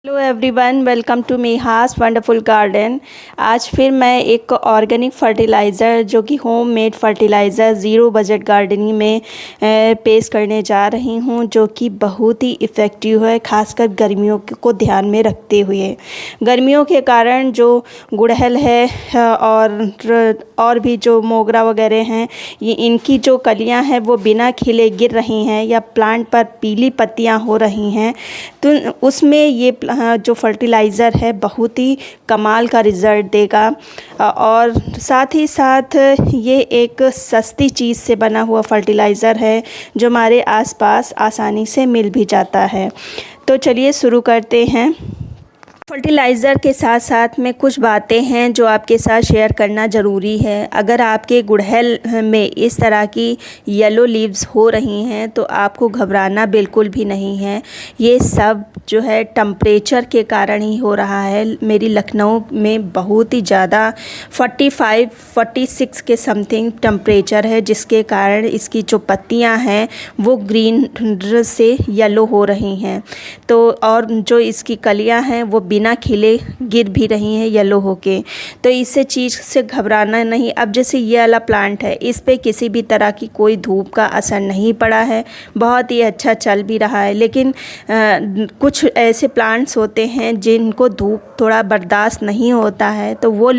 Hello everyone, welcome to मीहास wonderful garden. आज फिर मैं एक ऑर्गेनिक फर्टिलाइज़र जो कि homemade fertiliser zero budget gardening में पेश करने जा रही हूं, जो कि बहुत ही इफ़ेक्टिव है, खासकर गर्मियों को ध्यान में रखते हुए। गर्मियों के कारण जो गुड़हल है और भी जो मोगरा वगैरह हैं, ये इनकी जो कलियां हैं वो बिना खिले गिर रही हैं या प्लांट पर पीली पत्तियां हो रही हैं, तो उसमें ये जो फर्टिलाइज़र है बहुत ही कमाल का रिज़ल्ट देगा। और साथ ही साथ ये एक सस्ती चीज़ से बना हुआ फर्टिलाइज़र है जो हमारे आसपास आसानी से मिल भी जाता है। तो चलिए शुरू करते हैं। फर्टिलाइज़र के साथ साथ में कुछ बातें हैं जो आपके साथ शेयर करना ज़रूरी है। अगर आपके गुड़हल में इस तरह की येलो लीव्स हो रही हैं तो आपको घबराना बिल्कुल भी नहीं है। ये सब जो है टेम्परेचर के कारण ही हो रहा है। मेरी लखनऊ में बहुत ही ज़्यादा 45-46 के समथिंग टेम्परेचर है, जिसके कारण इसकी जो पत्तियां हैं वो ग्रीन से येलो हो रही हैं। तो और जो इसकी कलियां हैं वो बिना खिले गिर भी रही हैं येलो होके। तो इससे चीज़ से घबराना नहीं। अब जैसे ये वाला प्लांट है, इस पे किसी भी तरह की कोई धूप का असर नहीं पड़ा है, बहुत ही अच्छा चल भी रहा है। लेकिन कुछ ऐसे प्लांट्स होते हैं जिनको धूप थोड़ा बर्दाश्त नहीं होता है, तो वो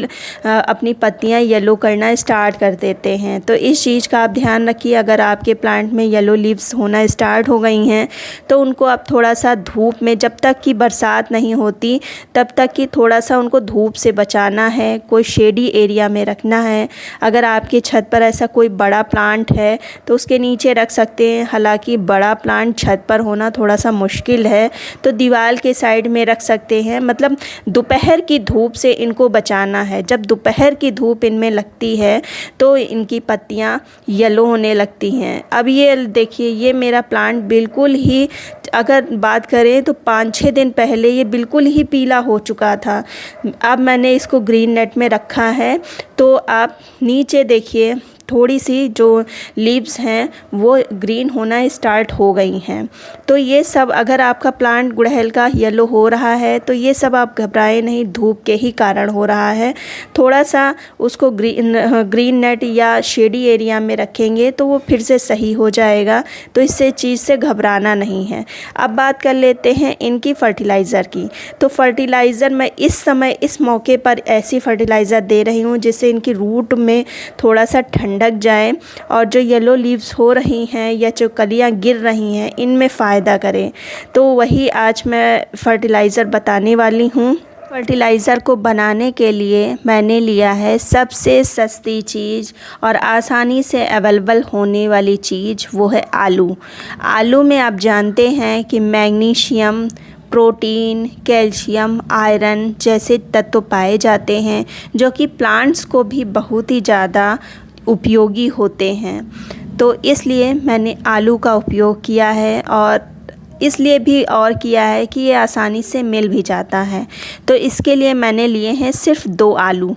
अपनी पत्तियां येलो करना स्टार्ट कर देते हैं। तो इस चीज़ का आप ध्यान रखिए। अगर आपके प्लांट में येलो लीव्स होना स्टार्ट हो गई हैं तो उनको आप थोड़ा सा धूप में, जब तक कि बरसात नहीं होती तब तक कि थोड़ा सा उनको धूप से बचाना है, कोई शेडी एरिया में रखना है। अगर आपके छत पर ऐसा कोई बड़ा प्लांट है तो उसके नीचे रख सकते हैं। हालांकि बड़ा प्लांट छत पर होना थोड़ा सा मुश्किल है, तो दीवार के साइड में रख सकते हैं। मतलब दोपहर की धूप से इनको बचाना है। जब दोपहर की धूप इनमें लगती है तो इनकी पत्तियां येलो होने लगती हैं। अब ये देखिए, ये मेरा प्लांट बिल्कुल ही, अगर बात करें तो 5-6 दिन पहले ये बिल्कुल ही पीला हो चुका था। अब मैंने इसको ग्रीन नेट में रखा है, तो आप नीचे देखिए थोड़ी सी जो लीव्स हैं वो ग्रीन होना स्टार्ट हो गई हैं। तो ये सब, अगर आपका प्लांट गुड़हल का येलो हो रहा है तो ये सब आप घबराएं नहीं, धूप के ही कारण हो रहा है। थोड़ा सा उसको ग्रीन नेट या शेडी एरिया में रखेंगे तो वो फिर से सही हो जाएगा। तो इससे चीज़ से घबराना नहीं है। अब बात कर लेते हैं इनकी फर्टिलाइज़र की। तो फर्टिलाइज़र मैं इस समय इस मौके पर ऐसी फर्टिलाइज़र दे रही हूँ जिससे इनकी रूट में थोड़ा सा ठंडक जाए और जो येलो लीव्स हो रही हैं या जो कलियां गिर रही हैं इनमें फ़ायदा करें। तो वही आज मैं फर्टिलाइज़र बताने वाली हूँ। फर्टिलाइज़र को बनाने के लिए मैंने लिया है सबसे सस्ती चीज़ और आसानी से अवेलेबल होने वाली चीज़, वो है आलू। आलू में आप जानते हैं कि मैग्नीशियम, प्रोटीन, कैल्शियम, आयरन जैसे तत्व पाए जाते हैं, जो कि प्लांट्स को भी बहुत ही ज़्यादा उपयोगी होते हैं। तो इसलिए मैंने आलू का उपयोग किया है, और इसलिए भी और किया है कि ये आसानी से मिल भी जाता है। तो इसके लिए मैंने लिए हैं सिर्फ 2 आलू।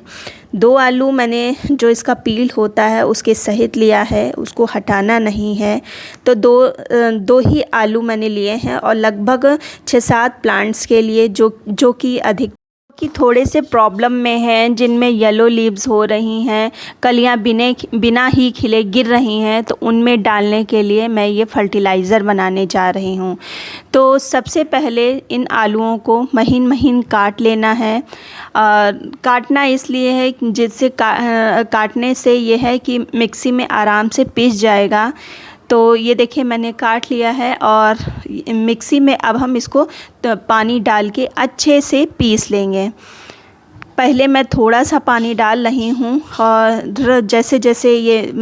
2 आलू मैंने, जो इसका पील होता है उसके सहित लिया है, उसको हटाना नहीं है। तो दो ही आलू मैंने लिए हैं, और लगभग 6-7 प्लांट्स के लिए जो कि अधिक कि थोड़े से प्रॉब्लम में हैं, जिनमें येलो लीव्स हो रही हैं, कलियां बिना ही खिले गिर रही हैं, तो उनमें डालने के लिए मैं ये फर्टिलाइज़र बनाने जा रही हूँ। तो सबसे पहले इन आलूओं को महीन महीन काट लेना है। काटना इसलिए है जिससे काटने से ये है कि मिक्सी में आराम से पीस जाएगा। तो ये देखिए मैंने काट लिया है, और मिक्सी में अब हम इसको पानी डाल के अच्छे से पीस लेंगे। पहले मैं थोड़ा सा पानी डाल रही हूँ, और जैसे जैसे ये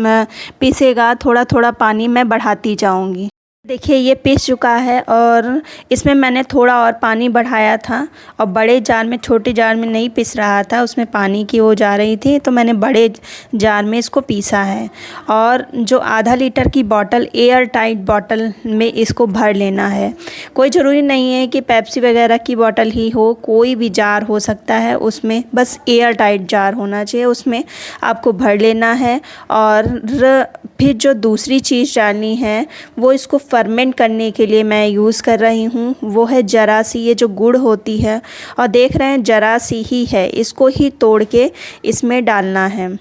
पीसेगा थोड़ा थोड़ा पानी मैं बढ़ाती जाऊँगी। देखिए ये पीस चुका है, और इसमें मैंने थोड़ा और पानी बढ़ाया था, और बड़े जार में, छोटे जार में नहीं पीस रहा था, उसमें पानी की वो जा रही थी, तो मैंने बड़े जार में इसको पीसा है। और जो आधा लीटर की बॉटल, एयर टाइट बॉटल में इसको भर लेना है। कोई ज़रूरी नहीं है कि पेप्सी वगैरह की बॉटल ही हो, कोई भी जार हो सकता है, उसमें बस एयर टाइट जार होना चाहिए, उसमें आपको भर लेना है। और फिर जो दूसरी चीज़ डालनी है वो इसको फर्मेंट करने के लिए मैं यूज़ कर रही हूँ, वो है ज़रा सी ये जो गुड़ होती है, और देख रहे हैं ज़रा सी ही है, इसको ही तोड़ के इसमें डालना है।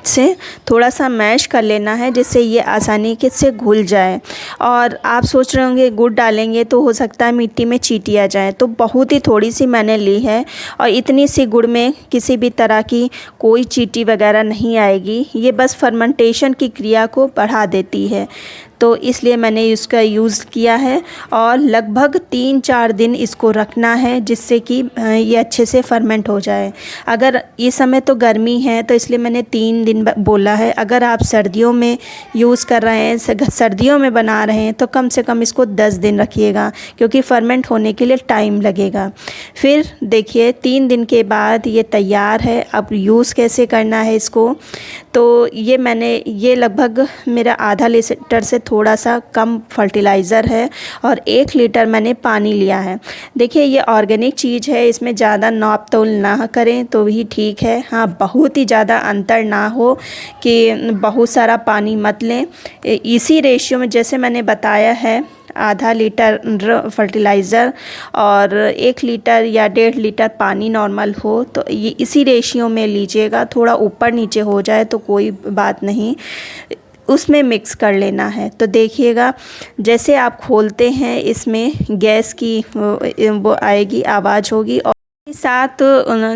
से थोड़ा सा मैश कर लेना है जिससे ये आसानी के से घुल जाए। और आप सोच रहे होंगे गुड़ डालेंगे तो हो सकता है मिट्टी में चींटी आ जाए, तो बहुत ही थोड़ी सी मैंने ली है और इतनी सी गुड़ में किसी भी तरह की कोई चींटी वगैरह नहीं आएगी। ये बस फर्मेंटेशन की क्रिया को बढ़ा देती है, तो इसलिए मैंने इसका यूज़ किया है। और लगभग 3-4 दिन इसको रखना है जिससे कि ये अच्छे से फर्मेंट हो जाए। अगर इस समय तो गर्मी है तो इसलिए मैंने 3 दिन बोला है। अगर आप सर्दियों में यूज़ कर रहे हैं, सर्दियों में बना रहे हैं, तो कम से कम इसको 10 दिन रखिएगा क्योंकि फर्मेंट होने के लिए टाइम लगेगा। फिर देखिए 3 दिन के बाद ये तैयार है। अब यूज़ कैसे करना है इसको, तो ये लगभग मेरा आधा लीटर से थोड़ा सा कम फर्टिलाइज़र है और 1 लीटर मैंने पानी लिया है। देखिए ये ऑर्गेनिक चीज़ है, इसमें ज़्यादा नाप तोल ना करें तो भी ठीक है। हाँ, बहुत ही ज़्यादा अंतर ना हो कि बहुत सारा पानी मत लें। इसी रेशियो में जैसे मैंने बताया है, आधा लीटर फर्टिलाइज़र और 1 लीटर या 1.5 लीटर पानी नॉर्मल हो, तो ये इसी रेशियो में लीजिएगा। थोड़ा ऊपर नीचे हो जाए तो कोई बात नहीं, उसमें मिक्स कर लेना है। तो देखिएगा जैसे आप खोलते हैं इसमें गैस की वो आएगी, आवाज़ होगी, और साथ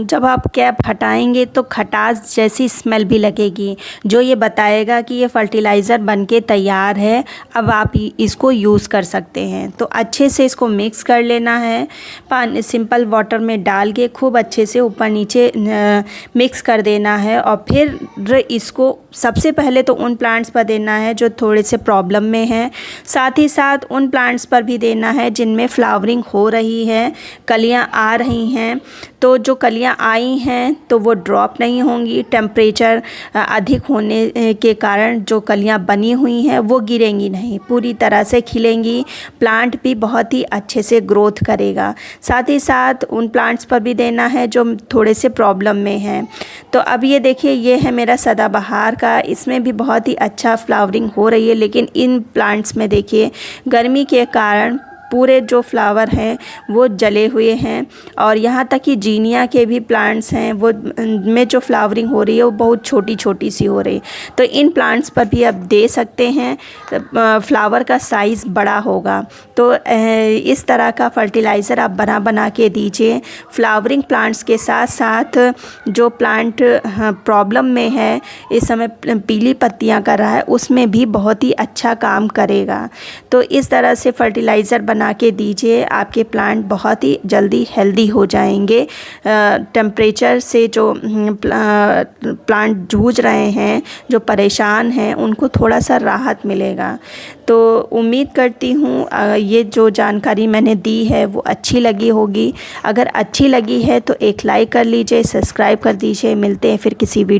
जब आप कैप हटाएंगे तो खटास जैसी स्मेल भी लगेगी, जो ये बताएगा कि ये फर्टिलाइज़र बनके तैयार है, अब आप इसको यूज़ कर सकते हैं। तो अच्छे से इसको मिक्स कर लेना है, पानी सिंपल वाटर में डाल के खूब अच्छे से ऊपर नीचे मिक्स कर देना है। और फिर इसको सबसे पहले तो उन प्लांट्स पर देना है जो थोड़े से प्रॉब्लम में हैं, साथ ही साथ उन प्लांट्स पर भी देना है जिनमें फ्लावरिंग हो रही है, कलियां आ रही हैं। तो जो कलियां आई हैं तो वो ड्रॉप नहीं होंगी, टेम्परेचर अधिक होने के कारण जो कलियां बनी हुई हैं वो गिरेंगी नहीं, पूरी तरह से खिलेंगी, प्लांट भी बहुत ही अच्छे से ग्रोथ करेगा। साथ ही साथ उन प्लांट्स पर भी देना है जो थोड़े से प्रॉब्लम में हैं। तो अब ये देखिए ये है मेरा सदाबहार का, इसमें भी बहुत ही अच्छा फ्लावरिंग हो रही है, लेकिन इन प्लांट्स में देखिए गर्मी के कारण पूरे जो फ्लावर हैं वो जले हुए हैं। और यहाँ तक कि जीनिया के भी प्लांट्स हैं वो में जो फ्लावरिंग हो रही है वो बहुत छोटी छोटी सी हो रही है। तो इन प्लांट्स पर भी आप दे सकते हैं, फ्लावर का साइज़ बड़ा होगा। तो इस तरह का फर्टिलाइज़र आप बना के दीजिए। फ्लावरिंग प्लांट्स के साथ साथ जो प्लांट प्रॉब्लम में है, इस समय पीली पत्तियाँ कर रहा है, उसमें भी बहुत ही अच्छा काम करेगा। तो इस तरह से फर्टिलाइज़र बना के दीजिए, आपके प्लांट बहुत ही जल्दी हेल्दी हो जाएंगे। टेम्परेचर से जो प्लांट जूझ रहे हैं, जो परेशान हैं, उनको थोड़ा सा राहत मिलेगा। तो उम्मीद करती हूँ ये जो जानकारी मैंने दी है वो अच्छी लगी होगी। अगर अच्छी लगी है तो एक लाइक कर लीजिए, सब्सक्राइब कर दीजिए। मिलते हैं फिर किसी वीडियो